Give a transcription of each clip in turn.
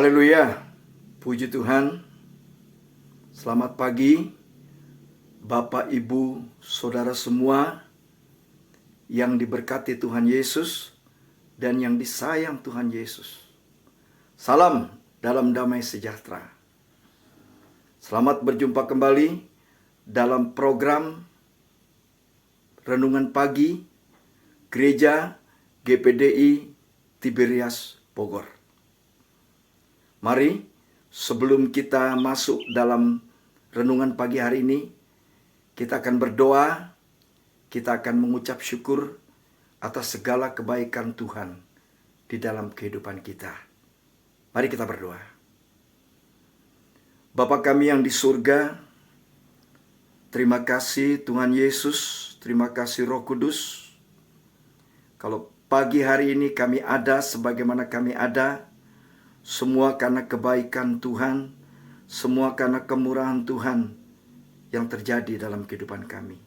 Haleluya, puji Tuhan. Selamat pagi Bapak, Ibu, Saudara semua yang diberkati Tuhan Yesus dan yang disayang Tuhan Yesus. Salam dalam damai sejahtera. Selamat berjumpa kembali dalam program Renungan Pagi Gereja GPDI Tiberias Bogor. Mari, sebelum kita masuk dalam renungan pagi hari ini, kita akan berdoa, kita akan mengucap syukur atas segala kebaikan Tuhan di dalam kehidupan kita. Mari kita berdoa. Bapa kami yang di surga, terima kasih Tuhan Yesus, terima kasih Roh Kudus. Kalau pagi hari ini kami ada sebagaimana kami ada, semua karena kebaikan Tuhan, semua karena kemurahan Tuhan yang terjadi dalam kehidupan kami.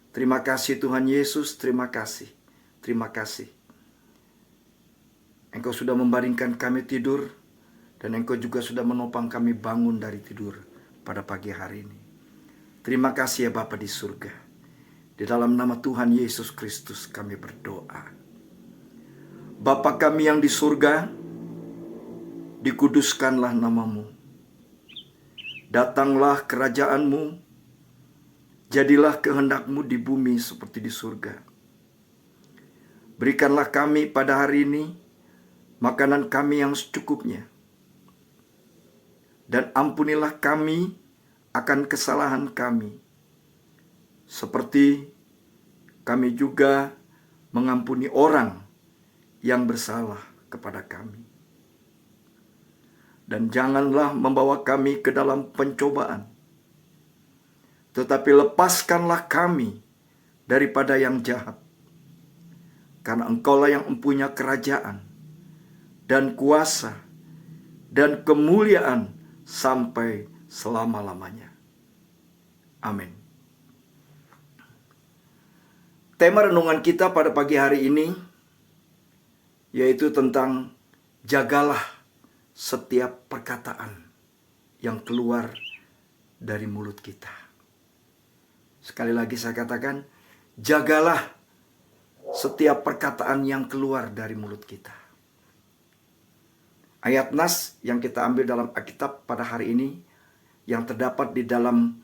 Terima kasih Tuhan Yesus, terima kasih. Terima kasih. Engkau sudah membaringkan kami tidur, dan Engkau juga sudah menopang kami bangun dari tidur pada pagi hari ini. Terima kasih ya Bapa di surga. Di dalam nama Tuhan Yesus Kristus kami berdoa. Bapa kami yang di surga, dikuduskanlah namamu. Datanglah kerajaanmu, jadilah kehendakmu di bumi seperti di surga. Berikanlah kami pada hari ini makanan kami yang secukupnya. Dan ampunilah kami akan kesalahan kami, seperti kami juga mengampuni orang yang bersalah kepada kami. Dan janganlah membawa kami ke dalam pencobaan, tetapi lepaskanlah kami daripada yang jahat. Karena Engkaulah yang mempunyai kerajaan dan kuasa dan kemuliaan sampai selama-lamanya. Amin. Tema renungan kita pada pagi hari ini yaitu tentang jagalah setiap perkataan yang keluar dari mulut kita. Sekali lagi saya katakan, jagalah setiap perkataan yang keluar dari mulut kita. Ayat nas yang kita ambil dalam Alkitab pada hari ini, yang terdapat di dalam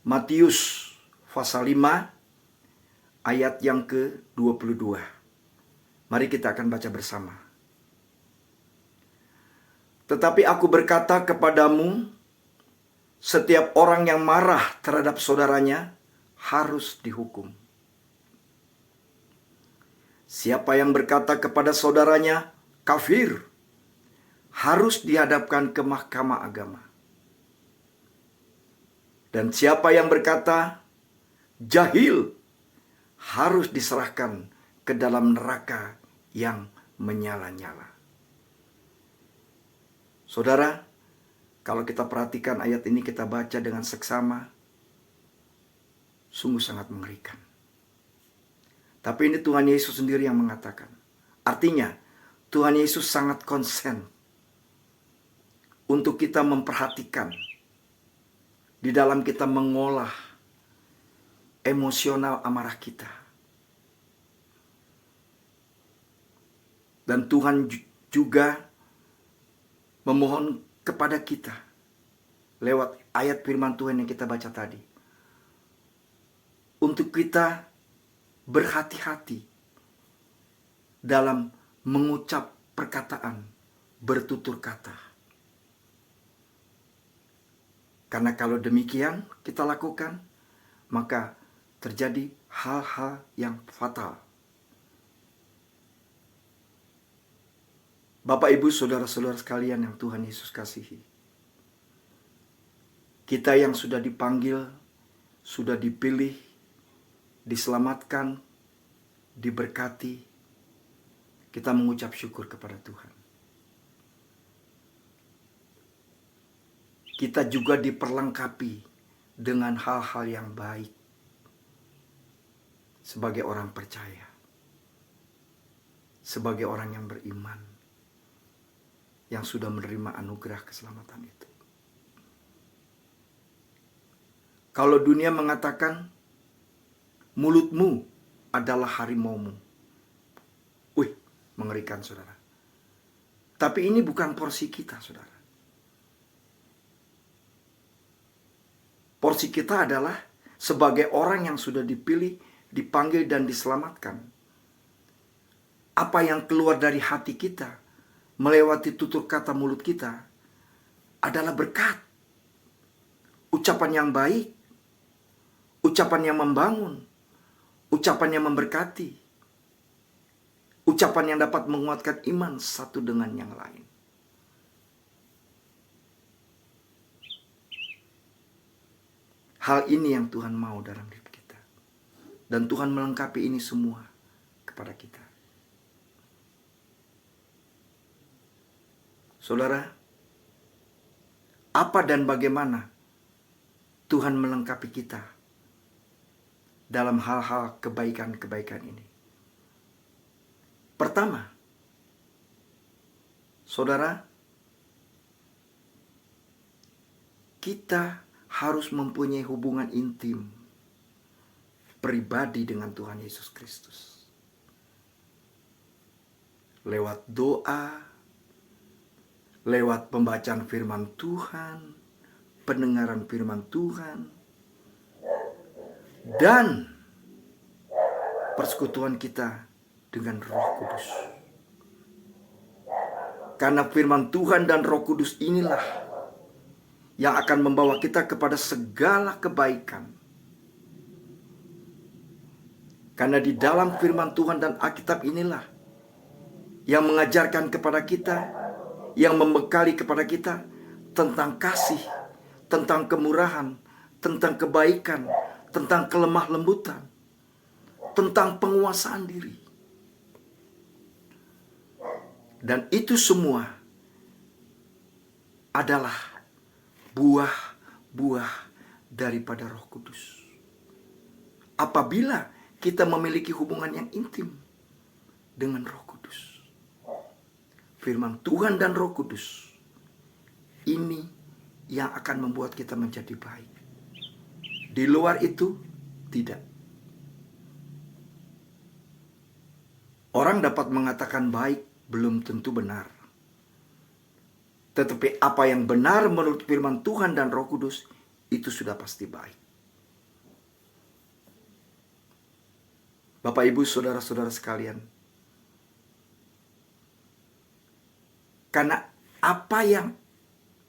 Matius pasal 5, ayat yang ke-22. Mari kita akan baca bersama. Tetapi aku berkata kepadamu, setiap orang yang marah terhadap saudaranya harus dihukum. Siapa yang berkata kepada saudaranya kafir, harus dihadapkan ke mahkamah agama. Dan siapa yang berkata jahil, harus diserahkan ke dalam neraka yang menyala-nyala. Saudara, kalau kita perhatikan ayat ini, kita baca dengan seksama, sungguh sangat mengerikan. Tapi ini Tuhan Yesus sendiri yang mengatakan. Artinya, Tuhan Yesus sangat konsen untuk kita memperhatikan di dalam kita mengolah emosional amarah kita. Dan Tuhan juga memohon kepada kita lewat ayat firman Tuhan yang kita baca tadi, untuk kita berhati-hati dalam mengucap perkataan, bertutur kata. Karena kalau demikian kita lakukan, maka terjadi hal-hal yang fatal. Bapak, Ibu, Saudara-saudara sekalian yang Tuhan Yesus kasihi. Kita yang sudah dipanggil, sudah dipilih, diselamatkan, diberkati, kita mengucap syukur kepada Tuhan. Kita juga diperlengkapi dengan hal-hal yang baik sebagai orang percaya, sebagai orang yang beriman. yang sudah menerima anugerah keselamatan itu. Kalau dunia mengatakan mulutmu adalah harimaumu. Wih, mengerikan saudara. Tapi ini bukan porsi kita, saudara. Porsi kita adalah sebagai orang yang sudah dipilih, dipanggil dan diselamatkan. Apa yang keluar dari hati kita, melewati tutur kata mulut kita, adalah berkat. Ucapan yang baik, ucapan yang membangun, ucapan yang memberkati, ucapan yang dapat menguatkan iman satu dengan yang lain. Hal ini yang Tuhan mau dalam hidup kita. Dan Tuhan melengkapi ini semua kepada kita. Saudara, apa dan bagaimana Tuhan melengkapi kita dalam hal-hal kebaikan-kebaikan ini? Pertama, saudara, kita harus mempunyai hubungan intim pribadi dengan Tuhan Yesus Kristus. Lewat doa, lewat pembacaan firman Tuhan, pendengaran firman Tuhan, dan persekutuan kita dengan Roh Kudus. Karena firman Tuhan dan Roh Kudus inilah yang akan membawa kita kepada segala kebaikan. Karena di dalam firman Tuhan dan Alkitab inilah yang mengajarkan kepada kita, yang membekali kepada kita tentang kasih, tentang kemurahan, tentang kebaikan, tentang kelemah lembutan, tentang penguasaan diri. Dan itu semua adalah buah-buah daripada Roh Kudus. Apabila kita memiliki hubungan yang intim dengan Roh Kudus. Firman Tuhan dan Roh Kudus ini yang akan membuat kita menjadi baik. Di luar itu tidak. Orang dapat mengatakan baik belum tentu benar. Tetapi apa yang benar menurut firman Tuhan dan Roh Kudus, itu sudah pasti baik. Bapak, Ibu, saudara-saudara sekalian. Karena apa yang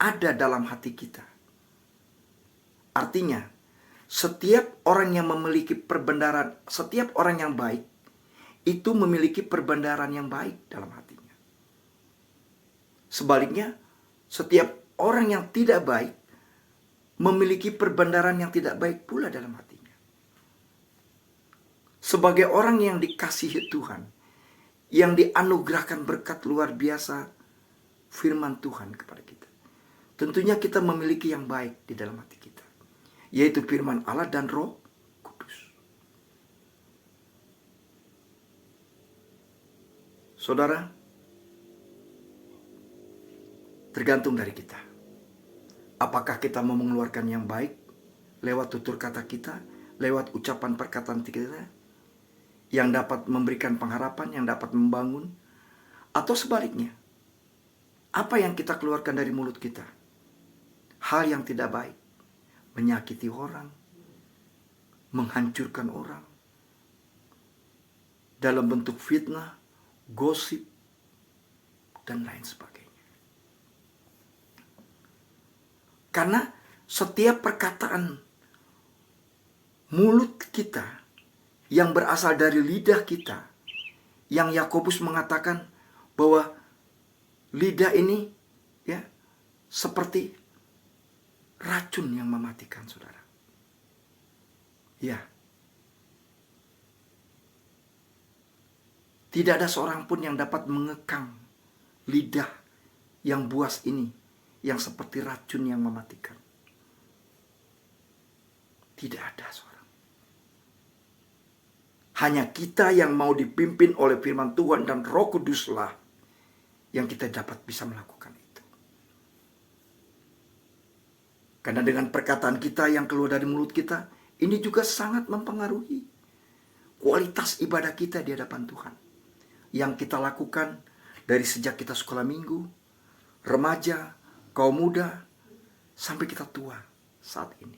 ada dalam hati kita. Artinya, setiap orang yang memiliki perbendaharaan, setiap orang yang baik, itu memiliki perbendaharaan yang baik dalam hatinya. Sebaliknya, setiap orang yang tidak baik memiliki perbendaharaan yang tidak baik pula dalam hatinya. Sebagai orang yang dikasihi Tuhan, yang dianugerahkan berkat luar biasa firman Tuhan kepada kita, tentunya kita memiliki yang baik di dalam hati kita, yaitu firman Allah dan Roh Kudus. Saudara, tergantung dari kita. Apakah kita mau mengeluarkan yang baik lewat tutur kata kita, lewat ucapan perkataan kita, yang dapat memberikan pengharapan, yang dapat membangun, atau sebaliknya, apa yang kita keluarkan dari mulut kita, hal yang tidak baik, menyakiti orang, menghancurkan orang, dalam bentuk fitnah, gosip, dan lain sebagainya. Karena setiap perkataan mulut kita yang berasal dari lidah kita, yang Yakobus mengatakan bahwa lidah ini ya seperti racun yang mematikan, saudara. Ya. Tidak ada seorang pun yang dapat mengekang lidah yang buas ini, yang seperti racun yang mematikan. Tidak ada seorang. Hanya kita yang mau dipimpin oleh firman Tuhan dan Roh Kuduslah yang kita dapat bisa melakukan itu. Karena dengan perkataan kita yang keluar dari mulut kita, ini juga sangat mempengaruhi kualitas ibadah kita di hadapan Tuhan. Yang kita lakukan dari sejak kita sekolah minggu, remaja, kaum muda, sampai kita tua saat ini.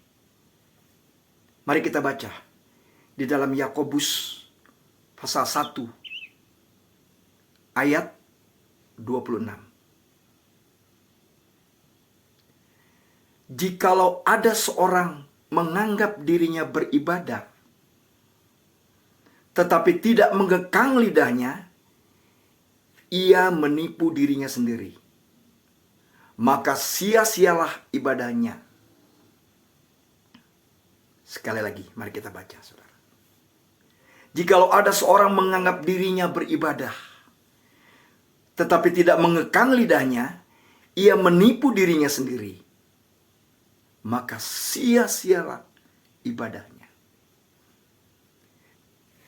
Mari kita baca di dalam Yakobus pasal 1 ayat 26. Jikalau ada seorang menganggap dirinya beribadah, tetapi tidak mengekang lidahnya, ia menipu dirinya sendiri. Maka sia-sialah ibadahnya. Sekali lagi, mari kita baca, saudara. Jikalau ada seorang menganggap dirinya beribadah, tetapi tidak mengekang lidahnya, ia menipu dirinya sendiri. Maka sia-sialah ibadahnya.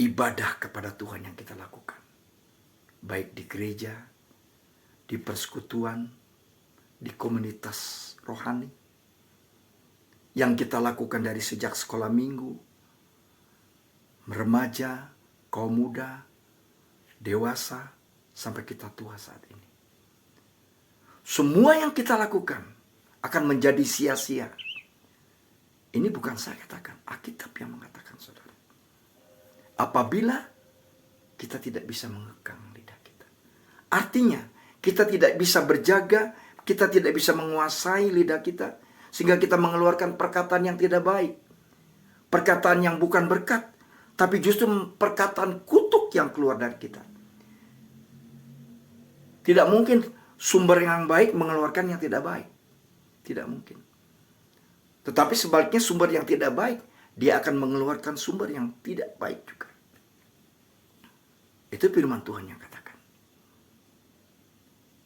Ibadah kepada Tuhan yang kita lakukan, baik di gereja, di persekutuan, di komunitas rohani, yang kita lakukan dari sejak sekolah minggu, remaja, kaum muda, dewasa, sampai kita tua saat ini. Semua yang kita lakukan akan menjadi sia-sia. Ini bukan saya katakan, Alkitab yang mengatakan, saudara. Apabila kita tidak bisa mengekang lidah kita. Artinya, kita tidak bisa berjaga, kita tidak bisa menguasai lidah kita, sehingga kita mengeluarkan perkataan yang tidak baik. Perkataan yang bukan berkat, tapi justru perkataan kutuk yang keluar dari kita. Tidak mungkin sumber yang baik mengeluarkan yang tidak baik. Tidak mungkin. Tetapi sebaliknya sumber yang tidak baik, dia akan mengeluarkan sumber yang tidak baik juga. Itu firman Tuhan yang katakan.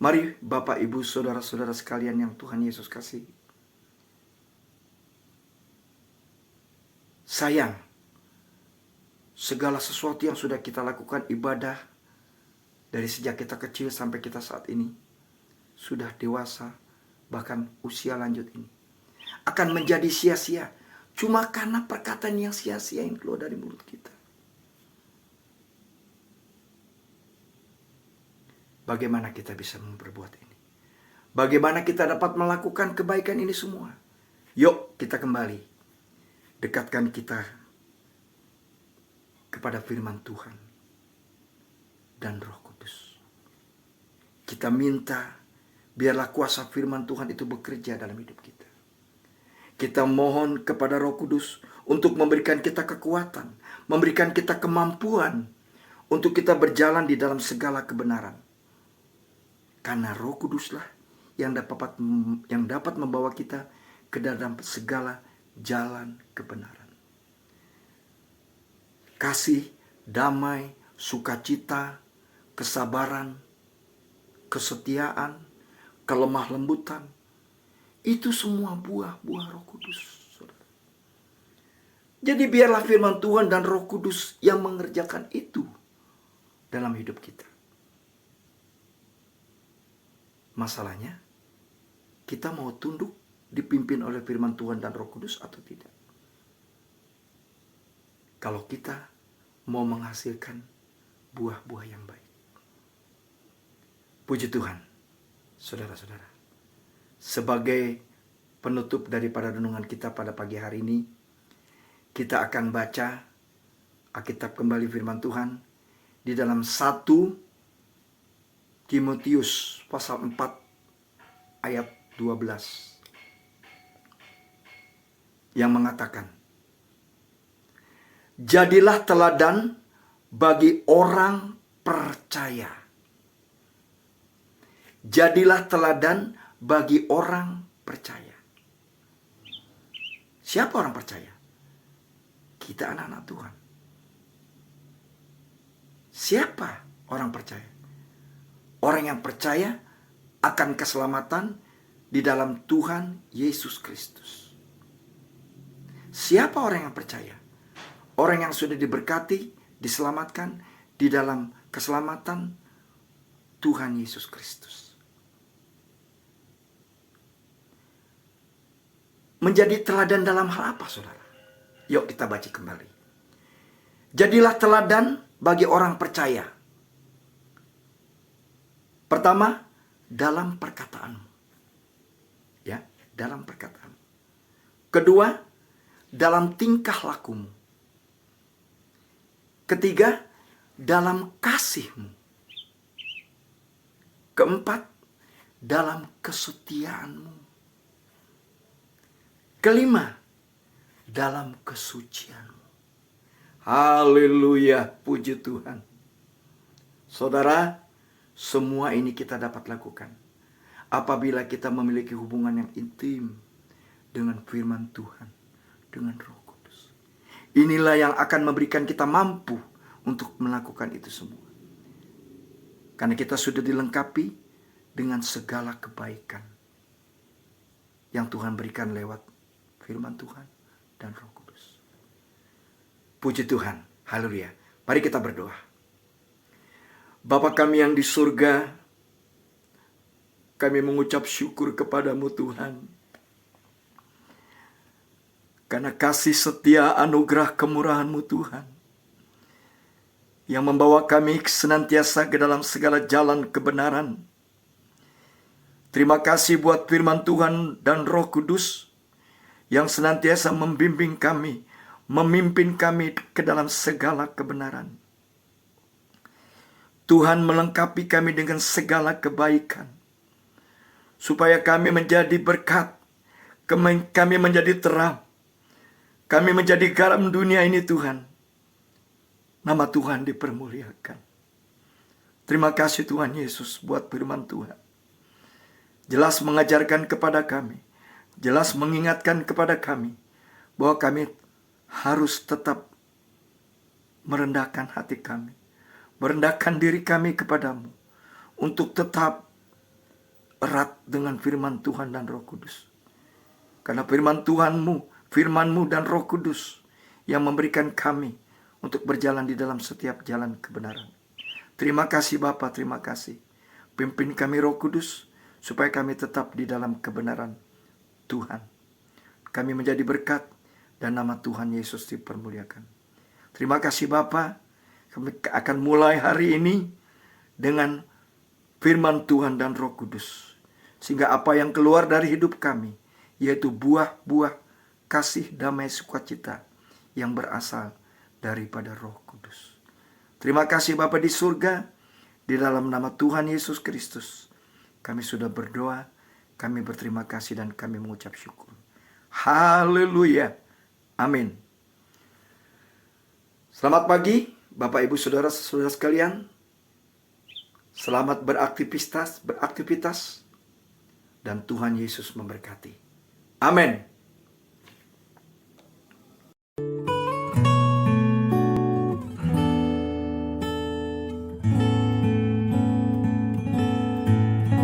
Mari Bapak, Ibu, Saudara-saudara sekalian yang Tuhan Yesus kasih. Sayang, segala sesuatu yang sudah kita lakukan ibadah dari sejak kita kecil sampai kita saat ini, sudah dewasa, bahkan usia lanjut ini, akan menjadi sia-sia cuma karena perkataan yang sia-sia yang keluar dari mulut kita. Bagaimana kita bisa memperbuat ini? Bagaimana kita dapat melakukan kebaikan ini semua? Yuk kita kembali, dekatkan kita kepada firman Tuhan dan Roh Kudus. Kita minta biarlah kuasa firman Tuhan itu bekerja dalam hidup kita. Kita mohon kepada Roh Kudus untuk memberikan kita kekuatan, memberikan kita kemampuan untuk kita berjalan di dalam segala kebenaran. Karena Roh Kuduslah yang dapat membawa kita ke dalam segala jalan kebenaran. Kasih, damai, sukacita, kesabaran, kesetiaan, kelemah lembutan, itu semua buah-buah Roh Kudus. Jadi biarlah firman Tuhan dan Roh Kudus yang mengerjakan itu dalam hidup kita. Masalahnya, kita mau tunduk dipimpin oleh firman Tuhan dan Roh Kudus atau tidak? Kalau kita mau menghasilkan buah-buah yang baik. Puji Tuhan, saudara-saudara. Sebagai penutup daripada renungan kita pada pagi hari ini, kita akan baca Alkitab kembali firman Tuhan di dalam 1 Timotius pasal 4 ayat 12 yang mengatakan, jadilah teladan bagi orang percaya. Jadilah teladan bagi orang percaya. Siapa orang percaya? Kita anak-anak Tuhan. Siapa orang percaya? Orang yang percaya akan keselamatan di dalam Tuhan Yesus Kristus. Siapa orang yang percaya? Orang yang sudah diberkati, diselamatkan di dalam keselamatan Tuhan Yesus Kristus. Menjadi teladan dalam hal apa, saudara? Yuk kita baca kembali. Jadilah teladan bagi orang percaya. Pertama, dalam perkataanmu. Ya, dalam perkataan. Kedua, dalam tingkah lakumu. Ketiga, dalam kasihmu. Keempat, dalam kesetiaanmu. Kelima, dalam kesucianmu. Haleluya, puji Tuhan. Saudara, semua ini kita dapat lakukan apabila kita memiliki hubungan yang intim dengan firman Tuhan, dengan Roh Kudus. Inilah yang akan memberikan kita mampu untuk melakukan itu semua. Karena kita sudah dilengkapi dengan segala kebaikan yang Tuhan berikan lewat firman Tuhan dan Roh Kudus. Puji Tuhan, haleluya. Mari kita berdoa. Bapa kami yang di surga, kami mengucap syukur kepadamu Tuhan. Karena kasih setia anugerah kemurahan-Mu Tuhan. Yang membawa kami senantiasa ke dalam segala jalan kebenaran. Terima kasih buat firman Tuhan dan Roh Kudus. Yang senantiasa membimbing kami, memimpin kami ke dalam segala kebenaran. Tuhan melengkapi kami dengan segala kebaikan. Supaya kami menjadi berkat. Kami menjadi terang. Kami menjadi garam dunia ini Tuhan. Nama Tuhan dipermuliakan. Terima kasih Tuhan Yesus buat firman Tuhan. Jelas mengajarkan kepada kami. Jelas mengingatkan kepada kami. Bahwa kami harus tetap merendahkan hati kami. Merendahkan diri kami kepadamu. Untuk tetap erat dengan firman Tuhan dan Roh Kudus. Karena firman Firman-Mu dan Roh Kudus yang memberikan kami untuk berjalan di dalam setiap jalan kebenaran. Terima kasih Bapa, terima kasih. Pimpin kami Roh Kudus supaya kami tetap di dalam kebenaran Tuhan. Kami menjadi berkat dan nama Tuhan Yesus dipermuliakan. Terima kasih Bapa. Kami akan mulai hari ini dengan firman Tuhan dan Roh Kudus. Sehingga apa yang keluar dari hidup kami, yaitu buah-buah kasih, damai, sukacita yang berasal daripada Roh Kudus. Terima kasih Bapa di surga, di dalam nama Tuhan Yesus Kristus. Kami sudah berdoa, kami berterima kasih dan kami mengucap syukur. Haleluya. Amin. Selamat pagi Bapak Ibu Saudara-saudara sekalian. Selamat beraktivitas dan Tuhan Yesus memberkati. Amin.